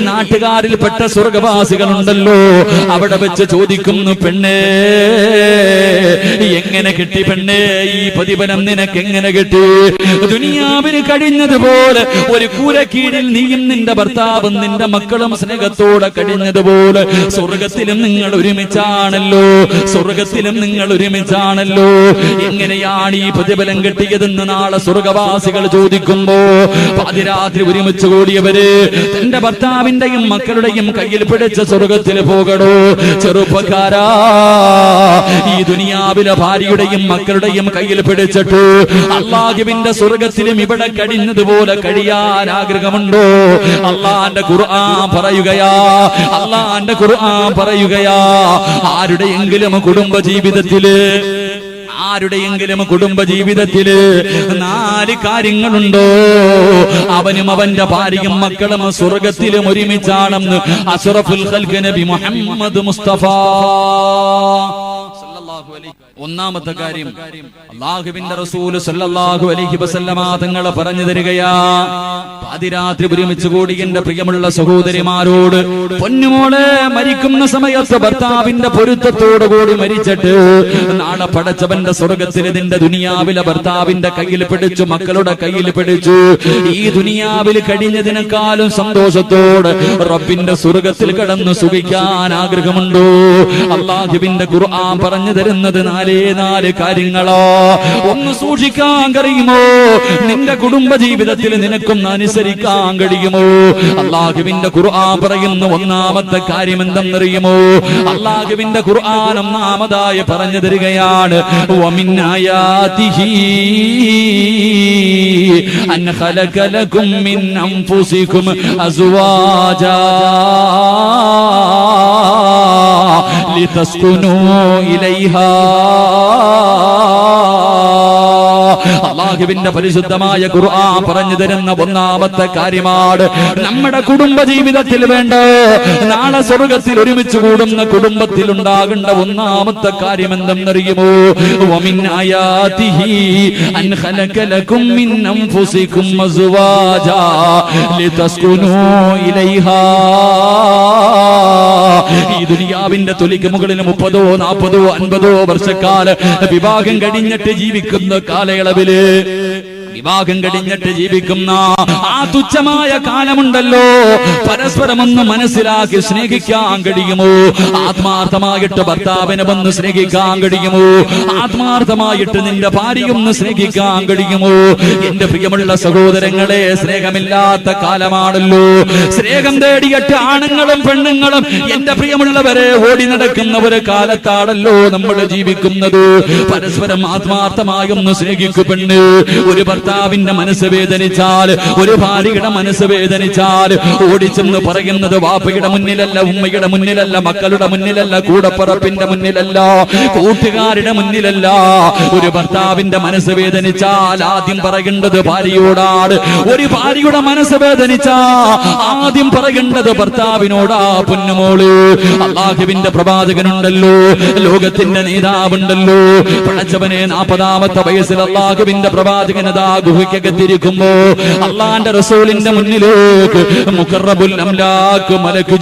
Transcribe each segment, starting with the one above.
നാട്ടുകാരിൽപ്പെട്ട സ്വർഗവാസികളുണ്ടല്ലോ, അവിടെ വെച്ച് ചോദിക്കുന്നു, പെണ്ണേ എങ്ങനെ കിട്ടി പെണ്ണേ, ഈ പ്രതിഫലം നിനക്ക് എങ്ങനെ കിട്ടി? ദുനിയാവിന് കഴിഞ്ഞതുപോലെ ഒരു കൂരക്കീഴിൽ നീയും നിന്റെ ഭർത്താവും നിന്റെ മക്കളും സ്നേഹത്തോടെ കഴിഞ്ഞതുപോലെ സ്വർഗത്തിലും നിങ്ങൾ ഒരുമിച്ചാണല്ലോ, സ്വർഗത്തിലും നിങ്ങൾ ഒരുമിച്ചാണല്ലോ. എങ്ങനെയാണ് ഈ പ്രതിഫലം കിട്ടിയതെന്ന് നാളെ സ്വർഗവാസികൾ ചോദിക്കുമ്പോ പാതിരാത്രി ഒരുമിച്ച് കൂടിയവര് തന്റെ ഭർത്താവിന്റെയും മക്കളുടെയും കയ്യിൽ പിടിച്ച സ്വർഗത്തിൽ പോകണോ? ചെറുപ്പക്കാരാ, ഈ ദുനിയാവിലെ ഭാര്യയുടെയും മക്കളുടെയും കയ്യിൽ പിടിച്ചിട്ട് അല്ലാഹുവിന്റെ സ്വർഗത്തിലും ഇവിടെ കഴിഞ്ഞതുപോലെ കഴിയാൻ ആഗ്രഹമുണ്ടോ? അല്ലാഹുവിന്റെ ഖുർആൻ പറയുകയാ, അല്ലാഹുവിന്റെ ഖുർആൻ പറയുകയാ, ആരുടെയെങ്കിലും കുടുംബജീവിതത്തില് 4 കാര്യങ്ങളുണ്ടോ? അവനും അവന്റെ ഭാര്യയും മക്കളും സ്വർഗത്തിലും ഒരുമിച്ചാണെന്ന് അഷ്റഫുൽ ഖൽഖ് നബി മുഹമ്മദ് മുസ്തഫ. ഒന്നാമത്തെ കാര്യം അല്ലാഹുവിന്റെ റസൂൽ സല്ലല്ലാഹു അലൈഹി വസല്ലമ തങ്ങൾ പറഞ്ഞു തരികയാ, പാതിരാത്രി ഒരുമിച്ച് കൂടി എന്റെ പ്രിയമുള്ള സഹോദരിമാരോട്, പൊന്നുമോളെ, മരിക്കുന്ന സമയത്ത് ഭർത്താവിന്റെ പൊരുത്തത്തോടു കൂടി മരിച്ചിട്ട് നാളെ പടച്ചവന്റെ സ്വർഗത്തിൽ നിന്റെ ദുനിയാവിലെ ഭർത്താവിന്റെ കയ്യിൽ പിടിച്ചു, മക്കളുടെ കയ്യിൽ പിടിച്ചു, ഈ ദുനിയാവിൽ കഴിഞ്ഞതിനേക്കാളും സന്തോഷത്തോടെ റബ്ബിന്റെ സ്വർഗത്തിൽ കടന്നു സുഖിക്കാൻ ആഗ്രഹമുണ്ടോ? അല്ലാഹുവിന്റെ ഖുർആൻ പറഞ്ഞു തരുന്നത് 4 കാര്യങ്ങളോ. ഒന്ന് സൂക്ഷിക്കാൻ കഴിയുമോ? നിന്റെ കുടുംബ ജീവിതത്തിൽ നിനക്കൊന്ന് അനുസരിക്കാൻ കഴിയുമോ? അല്ലാഹുവിന്റെ ഖുർആൻ പറയുന്ന ഒന്നാമത്തെ കാര്യം എന്തെന്നറിയുമോ? അല്ലാഹുവിന്റെ ഖുർആൻ ഒന്നാമതായി പറഞ്ഞു തരികയാണ്, വമിൻ ആയാതിഹി അൻ ഖലഖ ലകും മിൻ അൻഫുസികും അസ്വാജാ ലിതസ്കുനൂ ഇലൈഹാ. അല്ലാഹുവിന്റെ പരിശുദ്ധമായ ഖുർആൻ പറഞ്ഞു തരുന്ന ഒന്നാമത്തെ കാര്യമാണ് നമ്മുടെ കുടുംബ ജീവിതത്തിൽ വേണ്ട, നാളെ സ്വർഗത്തിൽ ഒരുമിച്ച് കൂടുന്ന കുടുംബത്തിൽ ഉണ്ടാകേണ്ട ഒന്നാമത്തെ കാര്യം എന്തെന്നറിയുമോ? വമിൻ ആയാതിഹി അൻ ഖലഖ ലകും മിൻ അൻഫുസികും അസ്വാജാ ലിതസ്കുനൂ ഇലൈഹാ. ഈ ദുനിയാവിന്റെ തൊലിക്ക് മുകളിൽ 30, 40, 50 വർഷക്കാലം വിവാഹം കഴിഞ്ഞിട്ട് ജീവിക്കുന്ന കാലയളവില്, വിവാഹം കഴിഞ്ഞിട്ട് ജീവിക്കുന്ന ആ തുച്ഛമായ കാലമുണ്ടല്ലോ, പരസ്പരം ഒന്ന് മനസ്സിലാക്കി സ്നേഹിക്കാൻ കഴിയുമോ? ആത്മാർത്ഥമായിട്ട് ഭർത്താവിനെ വന്ന് സ്നേഹിക്കാൻ കഴിയുമോ? ആത്മാർത്ഥമായിട്ട് നിന്റെ ഭാര്യയൊന്ന് സ്നേഹിക്കാൻ കഴിയുമോ? എന്റെ പ്രിയമുള്ള സഹോദരങ്ങളെ, സ്നേഹമില്ലാത്ത കാലമാണല്ലോ. സ്നേഹം തേടിയിട്ട് ആണുങ്ങളും പെണ്ണുങ്ങളും എന്റെ പ്രിയമുള്ളവരെ ഓടി നടക്കുന്ന ഒരു കാലത്താണല്ലോ നമ്മൾ ജീവിക്കുന്നത്. പരസ്പരം ആത്മാർത്ഥമായൊന്ന് സ്നേഹിക്കു പെണ്ണ്. ഒരു ഭർത്താവിന്റെ മനസ്സ് വേദനിച്ചാൽ, ഒരു ഭാര്യയുടെ മനസ്സ് വേദനിച്ചാൽ ഓടിച്ചെന്ന് പറയുന്നത് വാപ്പയുടെ മുന്നിലല്ല, ഉമ്മയുടെ മുന്നിലല്ല, മക്കളുടെ മുന്നിലല്ല, കൂടപ്പറപ്പിന്റെ മുന്നിലല്ല, കൂട്ടുകാരുടെ മുന്നിലല്ല. ഒരു ഭർത്താവിന്റെ മനസ്സ് വേദനിച്ചാൽ ആദ്യം പറയേണ്ടത് ഭാര്യയോടാണ്. ഒരു ഭാര്യയുടെ മനസ്സ് വേദനിച്ചാ ആദ്യം പറയേണ്ടത് ഭർത്താവിനോടാ. പൊന്നുമോള്, അല്ലാഹുവിന്റെ പ്രവാചകനുണ്ടല്ലോ, ലോകത്തിന്റെ നേതാവുണ്ടല്ലോ, പടച്ചവനെ 40ാമത്തെ വയസ്സിൽ അല്ലാഹുവിന്റെ പ്രവാചകനതാ ഗുഹയ്ക്കകത്തിരിക്കുമ്പോ അള്ളാന്റെ റസൂലിന്റെ മുന്നിലേക്ക് മുഖറബുൽ അംലാക്ക് മലക്ക്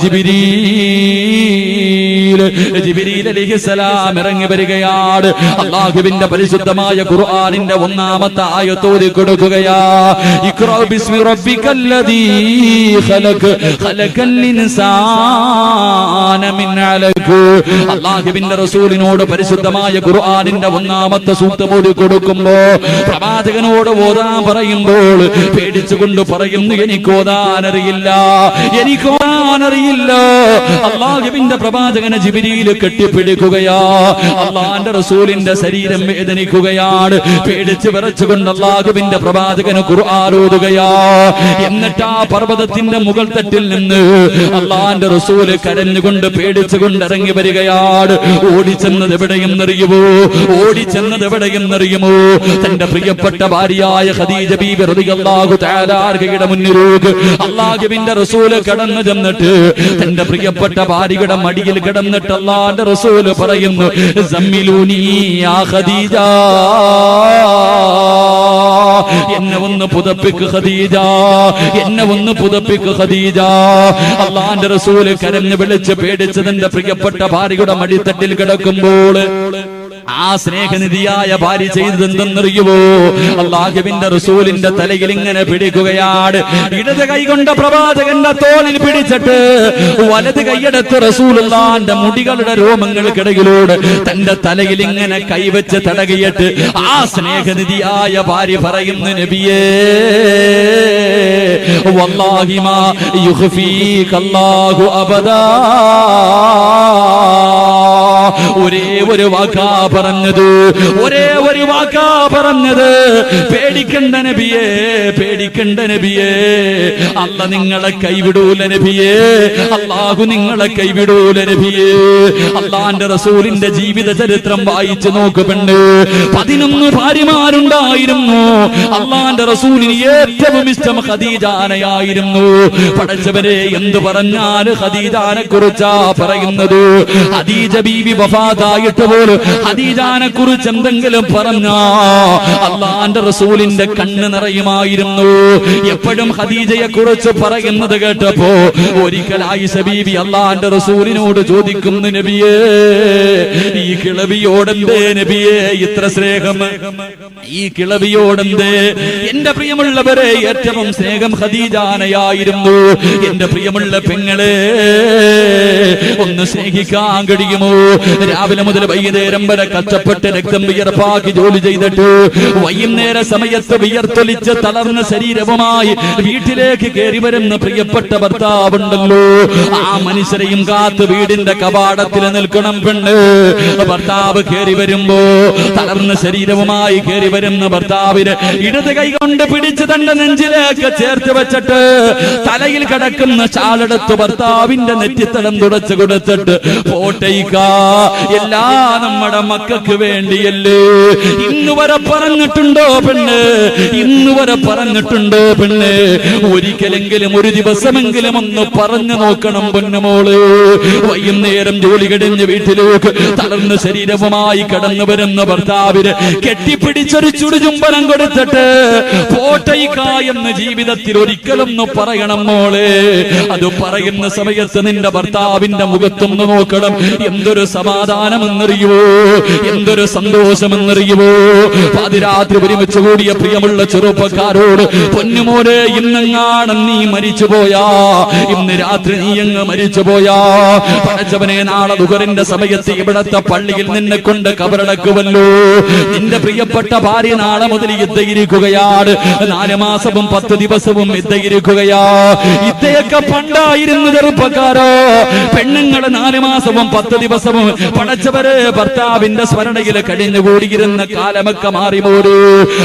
ജിബ്രീൽ അലൈഹിസ്സലാം ഇറങ്ങി വരികയാണ്. അല്ലാഹുവിന്റെ പരിശുദ്ധമായ ഖുർആനിന്റെ ഒന്നാമത്തെ ആയത്ത് ഓതി കൊടുക്കുകയാ, ഇഖ്റാ ബിസ്മി റബ്ബിക്കല്ലദീ ഖലഖ് ഖലഖൽ ഇൻസാന മിൻ അലഖ്. അല്ലാഹുവിന്റെ റസൂലിനോട് പരിശുദ്ധമായ ഖുർആനിന്റെ ഒന്നാമത്തെ സൂക്തം ഓതി കൊടുക്കുമ്പോ പ്രവാചകനോട് ഓതാൻ പറയുമ്പോൾ പേടിച്ചുകൊണ്ട് പറയുന്നു, എനിക്കോതാനറിയില്ല, എനിക്കോതാനറിയില്ല. അല്ലാഹുവിന്റെ പ്രവാചകനെ ജിബ്രീൽ കെട്ടിപ്പിടിക്കുകയാ. അല്ലാഹുവിന്റെ റസൂലിന്റെ ശരീരം വേദനിക്കുകയാണ്. പേടിച്ച് വിറച്ചുകൊണ്ട് അല്ലാഹുവിന്റെ പ്രവാചകന് ഖുർആൻ ഓതുകയാ. എന്നിട്ട് ആ പർവ്വതത്തിന്റെ മുകൾ തട്ടിൽ നിന്ന് അല്ലാഹുവിന്റെ റസൂല് കരഞ്ഞുകൊണ്ട് പേടിച്ചുകൊണ്ട് ഇറങ്ങി വരികയാണ്. ഓടിച്ചെന്നത് എവിടെയെന്നറിയുമോ? ഓടിച്ചെന്നത് എവിടെയെന്നറിയുമോ? തന്റെ പ്രിയപ്പെട്ട ഭാര്യ ഭാര്യയായ ഖദീജ ബീബി റളിയല്ലാഹു തആല അൻഹയുടെ മുന്നിലേക്ക് അല്ലാഹുവിന്റെ റസൂൽ കടന്നു ചെന്നിട്ട് തന്റെ പ്രിയപ്പെട്ട ഭാര്യയുടെ മടിയിൽ കിടന്നിട്ട് അല്ലാഹുവിന്റെ റസൂൽ പറയുന്നു, സമ്മിലൂനി യാ ഖദീജ, എന്നെ ഒന്ന് പുതപ്പിക്ക് ഖദീജ, എന്നെ ഒന്ന് പുതപ്പിക്ക് ഖദീജ. അല്ലാഹുവിന്റെ റസൂൽ കരഞ്ഞു വിളിച്ച് പേടിച്ച് തന്റെ പ്രിയപ്പെട്ട ഭാര്യയുടെ മടിത്തട്ടിൽ കിടക്കുമ്പോൾ ആ സ്നേഹനിധിയായ ഭാര്യ ചെയ്തതെന്തെന്നറിയുമോ? അല്ലാഹുവിന്റെ റസൂലിന്റെ തലയിൽ ഇങ്ങനെ പിടിക്കുകയാണ്. ഇടത് കൈ കൊണ്ട് പ്രവാചകന്റെ തോളിൽ പിടിച്ചിട്ട് വലത് കൈയെടുത്ത് റസൂലുള്ളാഹിന്റെ മുടികളുടെ രോമങ്ങൾക്കിടയിലൂടെ തന്റെ തലയിൽ ഇങ്ങനെ കൈവച്ച് തടകിയിട്ട് ആ സ്നേഹനിധിയായ ഭാര്യ പറയുന്നു, നബിയേ വല്ലാഹി മാ യുഖ്ഫീകല്ലാഹു അബദാ. ഒരേ ഒരു വാക്കാ പറഞ്ഞത്, ഒരേ ഒരു വാക്കാ പറഞ്ഞത്, പേടിക്കണ്ട നബിയേ, പേടിക്കണ്ട നബിയേ, അല്ല നിങ്ങളെ കൈവിടൂല നബിയേ, അല്ലാഹു നിങ്ങളെ കൈവിടൂല നബിയേ. അല്ലാഹുവിന്റെ റസൂലിന്റെ ജീവിത ചരിത്രം വായിച്ചു നോക്കുന്നുണ്ട്. 11 ഭാര്യമാരുണ്ടായിരുന്നു. അല്ലാഹുവിന്റെ റസൂലിന് ഏറ്റവും ഇഷ്ടം ഖദീജാനെയായിരുന്നു. പടച്ചവരെ എന്തു പറഞ്ഞാൽ ഖദീജാനെ കുറിച്ചാ പറയുന്നത്. ഖദീജ ബീവി വഫാത്തായിട്ട് പോലും ഖദീജാനെ കുറിച്ച് എന്തെങ്കിലും പറഞ്ഞാ അല്ലാഹുവിന്റെ റസൂലിന്റെ കണ്ണ് നിറയുമായിരുന്നു. എപ്പോഴും ഖദീജയെ കുറിച്ച് പറയുന്നത് കേട്ടപ്പോ ഒരിക്കൽ ആയിഷ ബീവി അല്ലാഹുവിന്റെ റസൂലിനോട് ചോദിക്കുന്നു, നബിയേ ഈ കിളവിയോടെന്തേ നബിയേ ഇത്ര സ്നേഹം, ഈ കിളവിയോടെന്തേ? എന്റെ പ്രിയമുള്ളവരെ, ഏറ്റവും സ്നേഹം ഖദീജാനെയായിരുന്നു. എന്റെ പ്രിയമുള്ള പെങ്ങളെ, ഒന്ന് സ്നേഹിക്കാൻ കഴിയുമോ? രാവിലെ മുതൽ വൈകുന്നേരം വരെ കഷ്ടപ്പെട്ട് രക്തം വിയർപ്പാക്കി ജോലി ചെയ്തിട്ട് വൈകുന്നേര സമയത്ത് വിയർത്തൊലിച്ച് തളർന്ന ശരീരവുമായി വീട്ടിലേക്ക് കയറി വരുന്ന പ്രിയപ്പെട്ട ഭർത്താവുണ്ടല്ലോ, ആ മനുഷ്യരെയും കാത്ത് വീടിന്റെ കവാടത്തിൽ നിൽക്കണം പെണ്ണ്. ഭർത്താവ് കയറി വരുമ്പോ തളർന്ന ശരീരവുമായി കയറി വരുന്ന ഭർത്താവിന് ഇടത് കൈ കൊണ്ട് പിടിച്ച് തന്റെ നെഞ്ചിലേക്ക് ചേർത്ത് വെച്ചിട്ട് തലയിൽ കിടക്കുന്ന ചാലെടുത്ത് ഭർത്താവിന്റെ നെറ്റിത്തലം തുടച്ചു കൊടുത്തിട്ട് പോട്ടയിക്ക, എല്ലാ നമ്മുടെ മക്കൾക്ക് വേണ്ടിയല്ലേ. ഇന്നുവരെ പറഞ്ഞിട്ടുണ്ടോ പെണ്ണ്? ഇന്നുവരെ പറഞ്ഞിട്ടുണ്ടോ പെണ്ണ്? ഒരിക്കലെങ്കിലും ഒരു ദിവസമെങ്കിലും ഒന്ന് പറഞ്ഞു നോക്കണം പൊന്നുമോള്. വൈകുന്നേരം ജോലി കഴിഞ്ഞ് വീട്ടിലേക്ക് തളർന്ന ശരീരവുമായി കടന്നു വരുന്ന ഭർത്താവിന് കെട്ടിപ്പിടിച്ചൊരു ചുടുചുംബനം കൊടുത്തിട്ട് പോട്ടയിക്ക എന്ന് ജീവിതത്തിൽ ഒരിക്കലൊന്ന് പറയണം മോളെ. അത് പറയുന്ന സമയത്ത് നിന്റെ ഭർത്താവിന്റെ മുഖത്തൊന്ന് നോക്കണം. എന്തൊരു സമാധാനമെന്നറിയുവോ, എന്തൊരു സന്തോഷമെന്നറിയുവോ. പാതിരാത്രി ഒരുമിച്ച് കൂടിയ പ്രിയമുള്ള ചെറുപ്പക്കാരോട്, പൊന്നുമോനെ ഇന്നെങ്ങാണം നീ മരിച്ചുപോയാ, ഇന്ന് രാത്രി നീ അങ്ങ് മരിച്ചുപോയാ, പടച്ചവനെ നാളെ ദുഹറിന്റെ സമയത്ത് ഇവിടത്തെ പള്ളിയിൽ നിന്നെ കൊണ്ട് കബറടക്കുമല്ലോ. നിന്റെ പ്രിയപ്പെട്ട ഭാര്യ നാളെ മുതൽ യുദ്ധയിരിക്കുകയാണ്. 4 മാസവും 10 ദിവസവും യുദ്ധയിരിക്കുകയാ. ഇദ്ദേഹക്കെ പണ്ടായിരുന്നു ചെറുപ്പക്കാരോ. പെണ്ണുങ്ങള് 4 മാസവും 10 ദിവസവും പടച്ചവരെ ഭർത്താവിന്റെ സ്മരണയിൽ കഴിഞ്ഞുകൂടിയിരുന്ന കാലമൊക്കെ മാറിപോരു.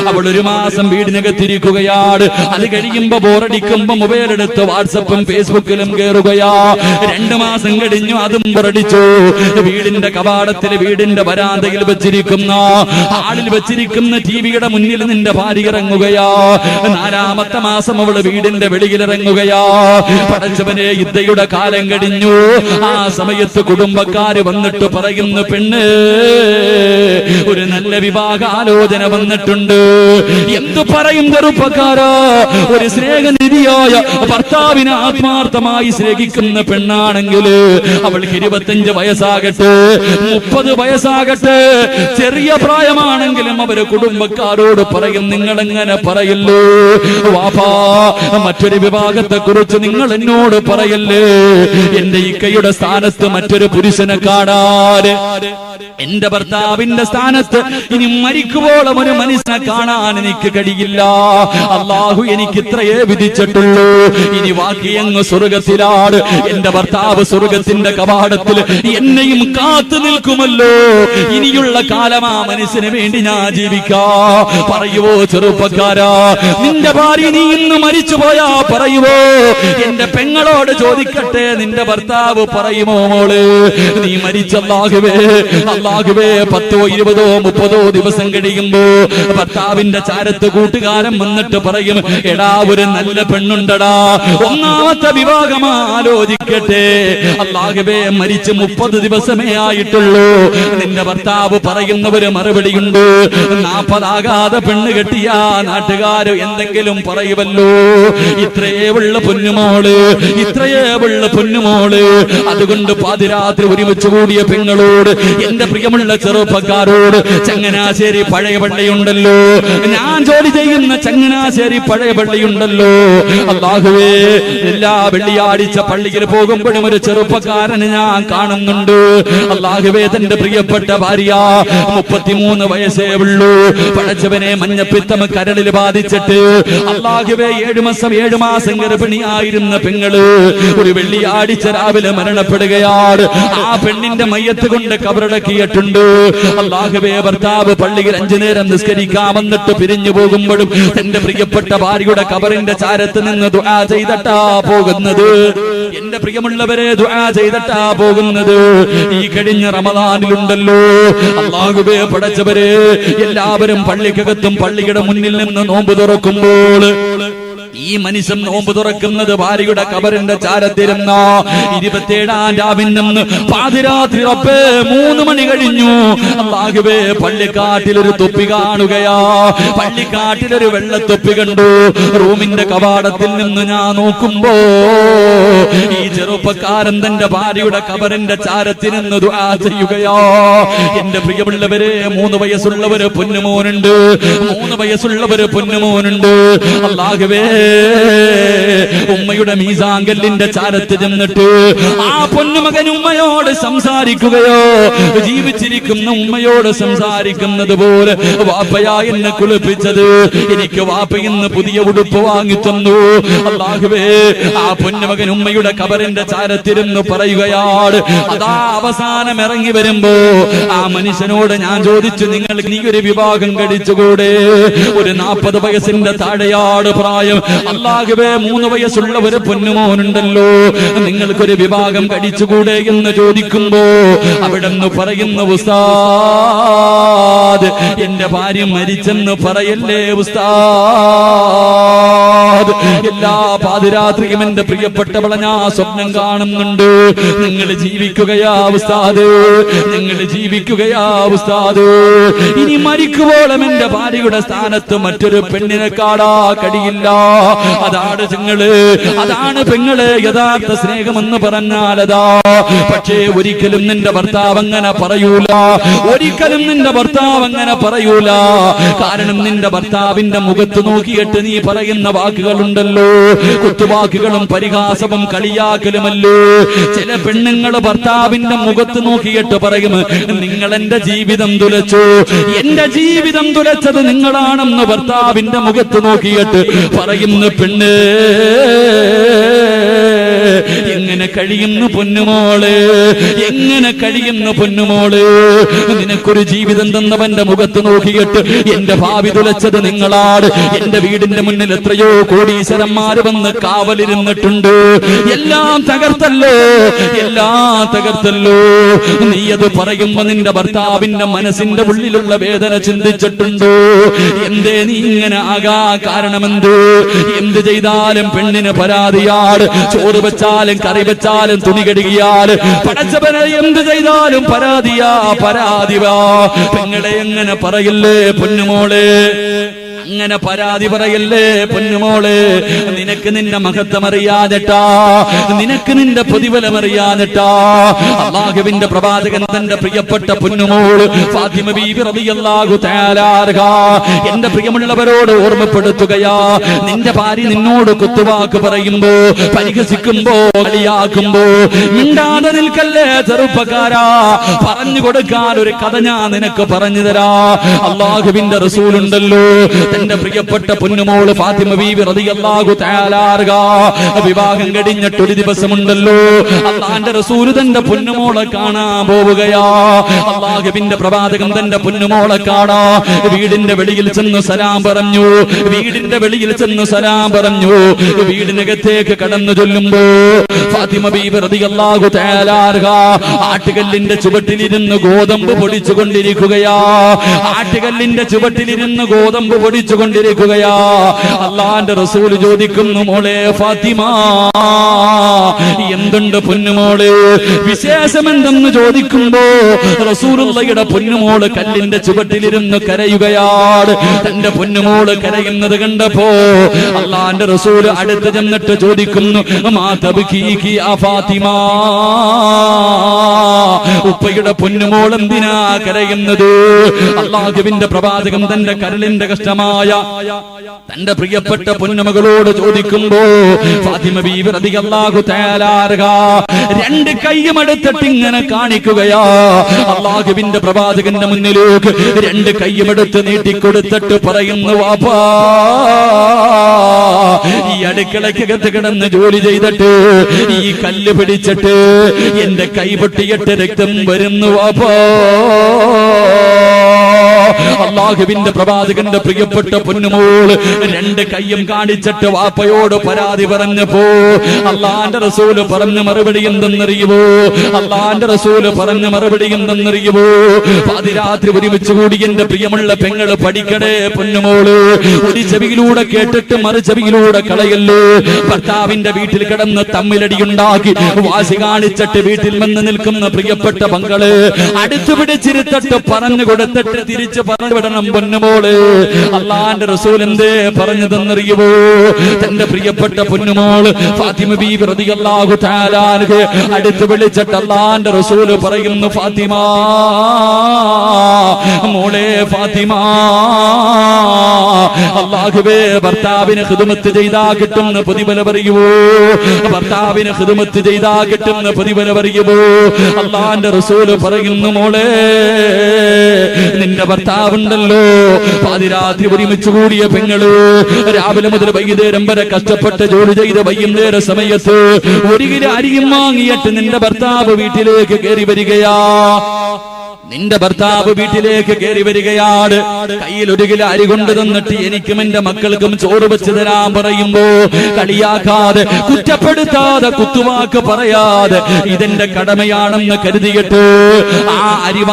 അവൾ 1 മാസം വീടിനകത്തിരിക്കുകയാണ്. അത് കഴിയുമ്പോ ബോറടിക്കുമ്പോ മൊബൈൽ എടുത്ത് വാട്സപ്പും ഫേസ്ബുക്കിലും കയറുകയാ. 2 മാസം കഴിഞ്ഞു അതും ബോറടിച്ചു. വീടിന്റെ കവാടത്തിൽ, വീടിന്റെ വരാന്തയിൽ വെച്ചിരിക്കുന്ന, ഹാളിൽ വെച്ചിരിക്കുന്ന ടിവിയുടെ മുന്നിൽ നിന്റെ ഭാര്യ ഇറങ്ങുകയാ. 4ാമത്തെ മാസം അവള് വീടിന്റെ വെളിയിലിറങ്ങുകയാ. പടച്ചവനെ യുദ്ധയുടെ കാലം കഴിഞ്ഞു. ആ സമയത്ത് കുടുംബക്കാര് വന്നിട്ട് പറയുന്നു, പെണ്ണ് ഒരു നല്ല വിവാഹാലോചന വന്നിട്ടുണ്ട്. എന്തു പറയും ചെറുപ്പക്കാരാ? ഒരു സ്നേഹനിധിയായ ഭർത്താവിനെ ആത്മാർത്ഥമായി സ്നേഹിക്കുന്ന പെണ്ണാണെങ്കിൽ അവൾക്ക് 25 വയസ്സാകട്ടെ, 30 വയസ്സാകട്ടെ, ചെറിയ പ്രായമാണെങ്കിലും അവര് കുടുംബക്കാരോട് പറയും, നിങ്ങളെങ്ങനെ പറയല്ലോ വാപ്പാ, മറ്റൊരു വിവാഹത്തെ കുറിച്ച് നിങ്ങൾ എന്നോട് പറയല്ലേ. എന്റെ ഇക്കയുടെ സ്ഥാനത്ത് മറ്റൊരു പുരുഷനെ കാണാൻ, എന്റെ ഭർത്താവിന്റെ സ്ഥാനത്ത് ഇനി മരിക്കുവോളം ഒരു മനുഷ്യനെ കാണാൻ എനിക്ക് കഴിയില്ല. അല്ലാഹു എനിക്ക് ഇത്രയേ വിധിച്ചിട്ടുള്ളൂ. ഇനി ബാക്കി അങ്ങ് സ്വർഗത്തിലാണ്. എന്റെ ഭർത്താവ് സ്വർഗത്തിന്റെ കവാടത്തിൽ എന്നെയും കാത്തു നിൽക്കുമല്ലോ. ഇനിയുള്ള കാലം ആ മനുഷ്യന് വേണ്ടി ഞാൻ ജീവിക്കാ. പറയുവോ ചെറുപ്പക്കാരാ? നിന്റെ ഭാര്യ നീ ഇന്ന് മരിച്ചുപോയാ പറയുവോ? എന്റെ പെങ്ങളോട് ചോദിക്കട്ടെ, നിന്റെ ഭർത്താവ് പറയുമോ മോള് നീ മരിച്ചു മരിച്ച അല്ലാഹുവേ 10ഓ 20ഓ 30ഓ ദിവസം കഴിയുമ്പോ ഭർത്താവിന്റെ ചാരത്ത് കൂട്ടുകാരൻ വന്നിട്ട് പറയും, എടാ ഒരു നല്ല പെണ്ണുണ്ടടാ, ഒന്നാമത്തെ വിവാഹം ആലോചിക്കട്ടെ. അല്ലാഹുവേ മരിച്ച് 30 ദിവസമേ ആയിട്ടുള്ളൂ. നിന്റെ ഭർത്താവ് പറയുന്ന ഒരു മറുപടിയുണ്ട്, 40 ആകാതെ പെണ്ണ് കെട്ടിയാ നാട്ടുകാര് എന്തെങ്കിലും പറയുമല്ലോ. ഇത്രയേ ഉള്ള പൊന്നുമോള്, ഇത്രയേ ഉള്ള പൊന്നുമോള്. അതുകൊണ്ട് പാതിരാത്രി ഒരുമിച്ച് കൂടിയ പെങ്ങളോട്, എന്റെ പ്രിയമുള്ള ചെറുപ്പക്കാരോട്, ചങ്ങനാശ്ശേരി പഴയ പള്ളിയുണ്ടല്ലോ, ഞാൻ ജോലി ചെയ്യുന്ന ചങ്ങനാശ്ശേരി പഴയ പള്ളിയുണ്ടല്ലോ, അല്ലാഹുവേ എല്ലാ വെള്ളിയാഴ്ച പള്ളിയിൽ പോകുമ്പോഴും ഒരു ചെറുപ്പക്കാരനെ ഞാൻ കാണുന്നുണ്ട്. അല്ലാഹുവേ തന്റെ പ്രിയപ്പെട്ട ഭാര്യ 33 വയസ്സേ ഉള്ളൂ. പടച്ചവനെ മഞ്ഞപ്പിത്തം കരളിൽ ബാധിച്ചിട്ട് അല്ലാഹുവേ 7 മാസം ഗർഭിണിയായിരുന്ന പെങ്ങള് ഒരു വെള്ളിയാഴ്ച രാവിലെ മരണപ്പെടുകയാണ്. ആ പെണ്ണിന്റെ മയ്യത്ത് കൊണ്ട് കബറടക്കിയിട്ടുണ്ട്. അല്ലാഹുവേ ഭർത്താവ് പള്ളിയിൽ 5 നേരം നിസ്കരിക്കാമെന്നിട്ട് പിരിഞ്ഞു പോകുമ്പോഴും തന്റെ പ്രിയപ്പെട്ട ഭാര്യയുടെ കബറിന്റെ ചാരത്ത് നിന്ന് ദുആ ചെയ്തിട്ടാ പോകുന്നത്. എന്റെ പ്രിയമുള്ളവരെ, ദുആ ചെയ്തിട്ടാ പോകുന്നത്. ഈ കഴിഞ്ഞ റമദാനിലുണ്ടല്ലോ അല്ലാഹുവേ പടച്ചവരെ, എല്ലാവരും പള്ളിക്കകത്തും പള്ളിയുടെ മുന്നിൽ നിന്ന് നോമ്പ് തുറക്കുമ്പോൾ ഈ മനുഷ്യൻ നോമ്പ് തുറക്കുന്നത് ഭാര്യയുടെ കബറിന്റെ ചാരത്തിരുന്ന 27-ാം രാവിൽ നിന്ന് പാതിരാത്രി 3 മണി കഴിഞ്ഞു. അല്ലാഹുവേ പള്ളിക്കാട്ടിലൊരു തൊപ്പി കാണുകയാ, പള്ളിക്കാട്ടിലൊരു വെള്ളത്തൊപ്പി കണ്ടു. റൂമിന്റെ കവാടത്തിൽ നിന്ന് ഞാൻ നോക്കുമ്പോ ഈ ചെറുപ്പക്കാരൻ തന്റെ ഭാര്യയുടെ കബറിന്റെ ചാരത്തിരുന്ന് ദുആ ചെയ്യുകയാ. എന്റെ പ്രിയമുള്ളവരെ, 3 വയസ്സുള്ളവര് പൊന്നുമോനുണ്ട്, 3 വയസ്സുള്ളവര് പൊന്നുമോനുണ്ട്. അല്ലാഹുവേ ഉമ്മയുടെ മീസാങ്കല്ലിന്റെ ചാരത്ത് ചെന്നിട്ട് ആ പൊന്നുമകൻ ഉമ്മയോട് സംസാരിക്കുകയോ, ജീവിച്ചിരിക്കുന്ന ഉമ്മയോട് സംസാരിക്കുന്നത് പോലെ, വാപ്പയാ എന്നെ കുളിപ്പിച്ചത്, എനിക്ക് വാപ്പ ഇന്ന് പുതിയ ഉടുപ്പ് വാങ്ങി തന്നു. അല്ലാഹുവേ ആ പൊന്നുമകൻ ഉമ്മയുടെ കബറിന്റെ ചാരത്തിരുന്ന് പറയുകയാണ്. അതാ അവസാനം ഇറങ്ങി വരുമ്പോ ആ മനുഷ്യനോട് ഞാൻ ചോദിച്ചു, നീ ഒരു വിവാഹം കഴിച്ചുകൂടെ? ഒരു 40 വയസ്സിന്റെ താഴെയാട് പ്രായം. അല്ലാഹുവേ 3 വയസ്സുള്ള ഒരു പൊന്നുമോനുണ്ടല്ലോ, നിങ്ങൾക്കൊരു വിവാഹം കഴിച്ചുകൂടെ എന്ന് ചോദിക്കുമ്പോ അവിടെന്ന് പറയുന്ന, ഉസ്താദ് എന്റെ ഭാര്യ മരിച്ചെന്ന് പറയല്ലേ ഉസ്താദ്. എല്ലാ പാതിരാത്രിയും എന്റെ പ്രിയപ്പെട്ടവളെ ഞാൻ സ്വപ്നം കാണുന്നുണ്ട്. നിങ്ങൾ ജീവിക്കുകയാ ഉസ്താദ്, നിങ്ങൾ ജീവിക്കുകയാ ഉസ്താദ്. ഇനി മരിക്കുവോളം എന്റെ ഭാര്യയുടെ സ്ഥാനത്ത് മറ്റൊരു പെണ്ണിനെ കാണാ കഴിയില്ല. അതാണ് പെങ്ങള് യഥാർത്ഥ സ്നേഹമെന്ന് പറഞ്ഞാലതാ. പക്ഷേ ഒരിക്കലും നിന്റെ ഭർത്താവ് അങ്ങനെ പറയൂല, ഒരിക്കലും നിന്റെ ഭർത്താവ് അങ്ങനെ പറയൂല. കാരണം നിന്റെ ഭർത്താവിന്റെ മുഖത്ത് നോക്കിയിട്ട് നീ പറയുന്ന വാക്കുകളുണ്ടല്ലോ, കുത്തുവാക്കുകളും പരിഹാസവും കളിയാക്കലുമല്ലോ. ചില പെണ്ണുങ്ങൾ ഭർത്താവിന്റെ മുഖത്ത് നോക്കിയിട്ട് പറയും, നിങ്ങൾ എന്റെ ജീവിതം തുലച്ചു, എന്റെ ജീവിതം തുലച്ചത് നിങ്ങളാണെന്ന് ഭർത്താവിന്റെ മുഖത്ത് നോക്കിയിട്ട് പറയുന്ന പെണ്ണ്. എങ്ങനെ കഴിയുന്നു പൊന്നുമോള്, എങ്ങനെ കഴിയുന്നു പൊന്നുമോള്? നിനക്കൊരു ജീവിതം തന്നവന്റെ മുഖത്ത് നോക്കിയിട്ട് എന്റെ ഭാവി തുലച്ചത് നിങ്ങളാണ്. എന്റെ വീടിന്റെ മുന്നിൽ എത്രയോ കോടീശ്വരന്മാര് വന്ന് കാവലിരുന്നിട്ടുണ്ട്. എല്ലാം തകർത്തല്ലോ, എല്ലാം തകർത്തല്ലോ. നീ അത് പറയുമ്പോ നിന്റെ ഭർത്താവിന്റെ മനസ്സിന്റെ ഉള്ളിലുള്ള വേദന ചിന്തിച്ചിട്ടുണ്ടോ? എന്തേ നീ ഇങ്ങനെ ആകാ കാരണമെന്ത്? എന്ത് ചെയ്താലും പെണ്ണിന് പരാതിയാണ്. ചോറ് വെച്ചാലും കറി വെച്ചാലും തുണി കഴുകിയാൽ പടച്ചവനെ എന്ത് ചെയ്താലും പരാതിയാ, പരാതിവാ. പെങ്ങളെ എങ്ങനെ പറയില്ലേ പൊന്നുമോളെ, അങ്ങനെ പരാതി പറയല്ലേ പൊന്നുമോളെ. നിനക്ക് നിന്റെ മഹത്വം അറിയാതെട്ടാ, നിനക്ക് നിന്റെ പ്രതിഫലം അറിയാതെട്ടാ. അല്ലാഹുവിന്റെ പ്രവാചകൻ തന്റെ പ്രിയപ്പെട്ട പൊന്നുമോൾ ഫാത്തിമ ബീവി റളിയല്ലാഹു തആല അൻഹ എന്റെ പ്രിയമുള്ളവരോട് ഓർമ്മപ്പെടുത്തുകയാ. നിന്റെ ഭാര്യ നിന്നോട് കുത്തുവാക്ക് പറയുമ്പോ, പരിഹസിക്കുമ്പോ, കളിയാക്കുമ്പോ മിണ്ടാതെ നിൽക്കല്ലേ ചെറുപ്പക്കാരാ. പറഞ്ഞു കൊടുക്കാൻ ഒരു കഥ ഞാൻ നിനക്ക് പറഞ്ഞു തരാ. അല്ലാഹുവിന്റെ റസൂലുണ്ടല്ലോ, തന്റെ പ്രിയപ്പെട്ട പൊന്നുമോള് ഫാത്തിമ ബീവി റളിയല്ലാഹു തആല അൻഹ വിവാഹം കഴിഞ്ഞിട്ട് ഒരു ദിവസമുണ്ടല്ലോ അല്ലാഹുവിന്റെ റസൂൽ തന്റെ പൊന്നുമോളെ കാണാൻ പോവുകയാ. അല്ലാഹുവിന്റെ പ്രവാചകൻ തന്റെ പൊന്നുമോളെ കാണാ വീടിന്റെ വെളിയിൽ ചെന്ന് സലാം പറഞ്ഞു. വീടിന്റെ വെളിയിൽ ചെന്ന് സലാം പറഞ്ഞു. വീടിനകത്തേക്ക് കടന്നു ചൊല്ലുമ്പോ ഫാത്തിമ ബീവി റളിയല്ലാഹു തആല അൻഹ ആട്ടുകല്ലിന്റെ ചുവട്ടിലിരുന്ന് ഗോതമ്പ് പൊടിച്ചുകൊണ്ടിരിക്കുകയാ. ആട്ടുകല്ലിന്റെ ചുവട്ടിലിരുന്ന് ഗോതമ്പ് പൊടിച്ചുകൊണ്ടിരിക്കുകയാ. അല്ലാഹുവിന്റെ റസൂൽ ചോദിക്കുന്നു, മോളെ ഫാത്തിമ എന്തുണ്ട് പൊന്നുമോള്, വിശേഷം എന്തെന്ന് ചോദിക്കുമ്പോ റസൂലുള്ളാഹിയുടെ പൊന്നുമോള് കല്ലിന്റെ ചുവട്ടിലിരുന്ന് കരയുകയാണ്. തന്റെ പൊന്നുമോള് കരയുന്നത് കണ്ടപ്പോ അല്ലാഹുവിന്റെ റസൂൽ അടുത്ത് ചെന്നിട്ട് ചോദിക്കുന്നു, മാ തബ്കീകി യാ ഫാത്തിമ, ഉപ്പയുടെ പൊന്നുമോൾ എന്തിനാ കരയുന്നത്? അല്ലാഹുവിന്റെ പ്രവാചകൻ തന്റെ കരളിന്റെ കഷ്ടമായ തന്റെ പ്രിയപ്പെട്ട പൊന്നുമകളോട് ചോദിക്കുമ്പോ ഫാത്തിമ ബീവി റളിയല്ലാഹു തആല അൻഹ രണ്ട് കൈയും എടുത്തിട്ട് ഇങ്ങനെ കാണിക്കുകയാ. അല്ലാഹുവിന്റെ പ്രവാചകന്റെ മുന്നിലേക്ക് രണ്ട് കൈയും എടുത്ത് നീട്ടിക്കൊടുത്തിട്ട് പറയുന്നു, വാപ്പാ ഈ അടുക്കളക്കകത്ത് കിടന്ന് ജോലി ചെയ്തിട്ട് ഈ കല്ല് പിടിച്ചിട്ട് എന്റെ കൈ പൊട്ടിയിട്ട് രക്തം വരുന്നു വാപ്പാ. അല്ലാഹുവിന്റെ പ്രവാചകന്റെ പ്രിയപ്പെട്ട പൊന്നുമോൾ രണ്ട് കൈയും കാണിച്ചിട്ട് വാപ്പയോട് പരാതി പറഞ്ഞപ്പോ അല്ലാഹുവിന്റെ റസൂല് പറഞ്ഞ മറുപടി എന്തെന്നറിയുമോ? അല്ലാഹുവിന്റെ റസൂല് പറഞ്ഞ മറുപടി എന്തെന്നറിയുമോ? പാതിരാത്രി ഒരുമിച്ച് കൂടി എന്റെ പ്രിയമുള്ള പെങ്ങള് പഠിക്കടേ പൊന്നുമോള്, ഒരു ചെവിയിലൂടെ കേട്ടിട്ട് മറു ചെവിയിലൂടെ കളയല്ലോ. ഭർത്താവിന്റെ വീട്ടിൽ കിടന്ന് തമ്മിലടിയുണ്ടാക്കി വാശി കാണിച്ചിട്ട് വീട്ടിൽ വന്ന് നിൽക്കുന്ന പ്രിയപ്പെട്ട പങ്കള് അടുത്തു പിടിച്ചിരുത്തിട്ട് പറഞ്ഞു കൊടുത്തിട്ട് തിരിച്ച് പറഞ്ഞു വിടണം പൊന്നുമോള്. അല്ലാഹുവിന്റെ റസൂൽ എന്തേ പറഞ്ഞതെന്നറിയുമോ? തന്റെ പ്രിയപ്പെട്ട പൊന്നുമോള് ഫാത്തിമ ബീവി റളിയല്ലാഹു തആല അൻഹ അടുത്ത് വിളിച്ചിട്ട് അല്ലാഹുവിന്റെ റസൂൽ പറയുന്നു, ഫാത്തിമ മോളെ ഫാത്തിമ, അല്ലാഹുവേ ഭർത്താവിന് ഖിദ്മത്ത് ചെയ്താ കിട്ടുന്ന പ്രതിഫലം പറയുമോ? ഭർത്താവിന് ഖിദ്മത്ത് ചെയ്താ കിട്ടുന്ന പ്രതിഫലം പറയുമോ? അല്ലാഹുവിന്റെ റസൂൽ പറയുന്നു, മോളെ നിന്റെ ഭർത്താവുണ്ടല്ലോ പാതിരാത്രി ഒരുമിച്ച് കൂടിയ പെങ്ങള് രാവിലെ മുതൽ വൈകുന്നേരം വരെ കഷ്ടപ്പെട്ട് ജോലി ചെയ്ത് വൈകുന്നേര സമയത്ത് ഒരു കിലോ അരിയും വാങ്ങിയിട്ട് നിന്റെ ഭർത്താവ് വീട്ടിലേക്ക് കയറി വരികയാ. നിന്റെ ഭർത്താവ് വീട്ടിലേക്ക് കയറി വരികയാണ്. കയ്യിൽ ഒരു കിലോ അരി കൊണ്ട് തന്നിട്ട് എനിക്കും എന്റെ മക്കൾക്കും ചോറ് വെച്ച് തരാൻ പറയുമ്പോ കളിയാക്കാതെ കുറ്റപ്പെടുത്താതെ കുത്തുവാക്ക് പറയാതെ ഇതെന്റെ കടമയാണെന്ന് കരുതിയിട്ട് ആ അരി